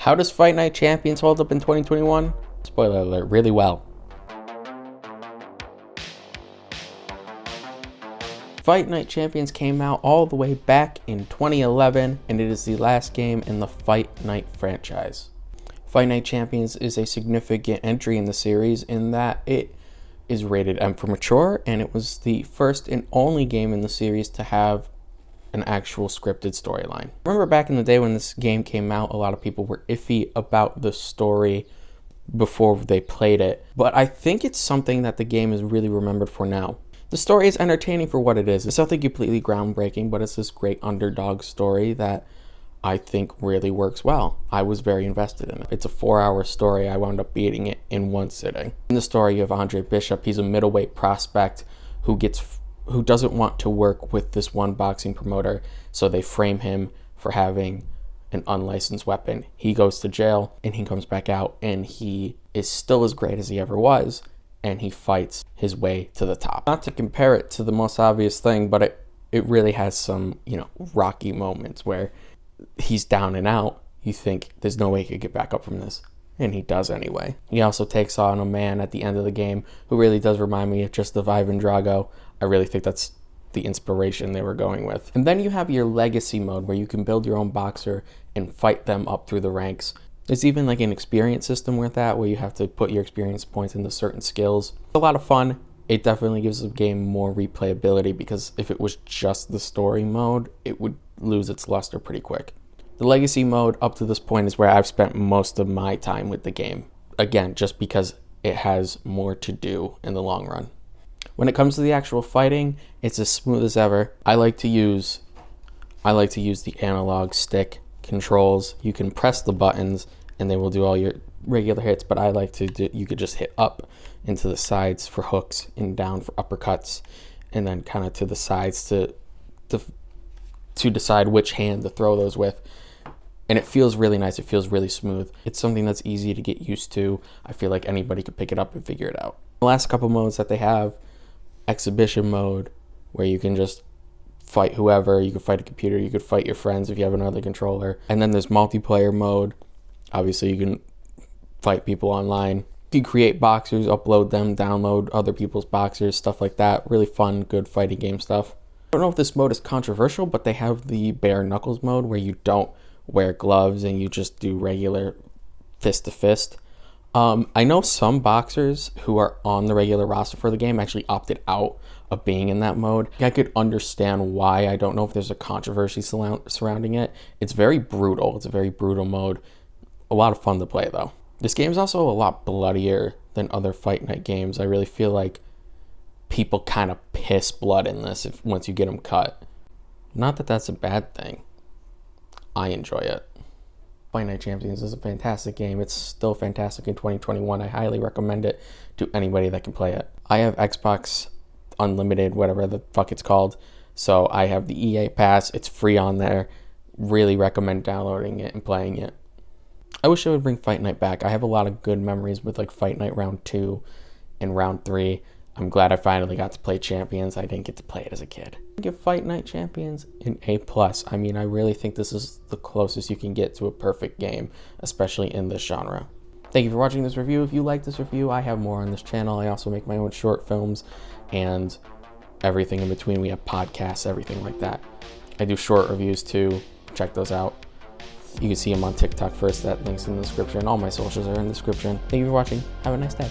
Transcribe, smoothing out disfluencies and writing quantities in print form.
How does Fight Night Champions hold up in 2021? Spoiler alert, really well. Fight Night Champions came out all the way back in 2011, and it is the last game in the Fight Night franchise. Fight Night Champions is a significant entry in the series in that it is rated M for mature, and it was the first and only game in the series to have an actual scripted storyline. Remember back in the day when this game came out, a lot of people were iffy about the story before they played it, but I think it's something that the game is really remembered for now. The story is entertaining for what it is. It's nothing completely groundbreaking, but it's this great underdog story that I think really works well. I was very invested in it. It's a 4-hour story. I wound up beating it in one sitting. In the story, you have Andre Bishop. He's a middleweight prospect who doesn't want to work with this one boxing promoter, so they frame him for having an unlicensed weapon. He goes to jail and he comes back out, and he is still as great as he ever was, and he fights his way to the top. Not to compare it to the most obvious thing, but it really has some, rocky moments where he's down and out. You think there's no way he could get back up from this, and he does anyway. He also takes on a man at the end of the game who really does remind me of just of Ivan Drago. I really think that's the inspiration they were going with. And then you have your legacy mode where you can build your own boxer and fight them up through the ranks. There's even like an experience system with that where you have to put your experience points into certain skills. It's a lot of fun. It definitely gives the game more replayability, because if it was just the story mode, it would lose its luster pretty quick. The legacy mode up to this point is where I've spent most of my time with the game. Again, just because it has more to do in the long run. When it comes to the actual fighting, it's as smooth as ever. I like to use the analog stick controls. You can press the buttons and they will do all your regular hits, but you could just hit up into the sides for hooks and down for uppercuts, and then kind of to the sides to decide which hand to throw those with. And it feels really nice. It feels really smooth. It's something that's easy to get used to. I feel like anybody could pick it up and figure it out. The last couple modes that they have, exhibition mode, where you can just fight whoever. You can fight a computer. You could fight your friends if you have another controller. And then there's multiplayer mode. Obviously, you can fight people online. You can create boxers, upload them, download other people's boxers, stuff like that. Really fun, good fighting game stuff. I don't know if this mode is controversial, but they have the bare knuckles mode where you don't wear gloves and you just do regular fist to fist. I know some boxers who are on the regular roster for the game actually opted out of being in that mode. I could understand why. I don't know if there's a controversy surrounding it. It's very brutal. It's a very brutal mode. A lot of fun to play though. This game is also a lot bloodier than other Fight Night games. I really feel like people kind of piss blood in this once you get them cut. Not that that's a bad thing. I enjoy it. Fight Night Champions is a fantastic game. It's still fantastic in 2021. I highly recommend it to anybody that can play it. I have Xbox Unlimited, whatever the fuck it's called. So I have the EA Pass. It's free on there. Really recommend downloading it and playing it. I wish I would bring Fight Night back. I have a lot of good memories with like Fight Night Round 2 and Round 3. I'm glad I finally got to play Champions. I didn't get to play it as a kid. I give Fight Night Champions an A+. I mean, I really think this is the closest you can get to a perfect game, especially in this genre. Thank you for watching this review. If you like this review, I have more on this channel. I also make my own short films and everything in between. We have podcasts, everything like that. I do short reviews too. Check those out. You can see them on TikTok first. That link's in the description. All my socials are in the description. Thank you for watching. Have a nice day.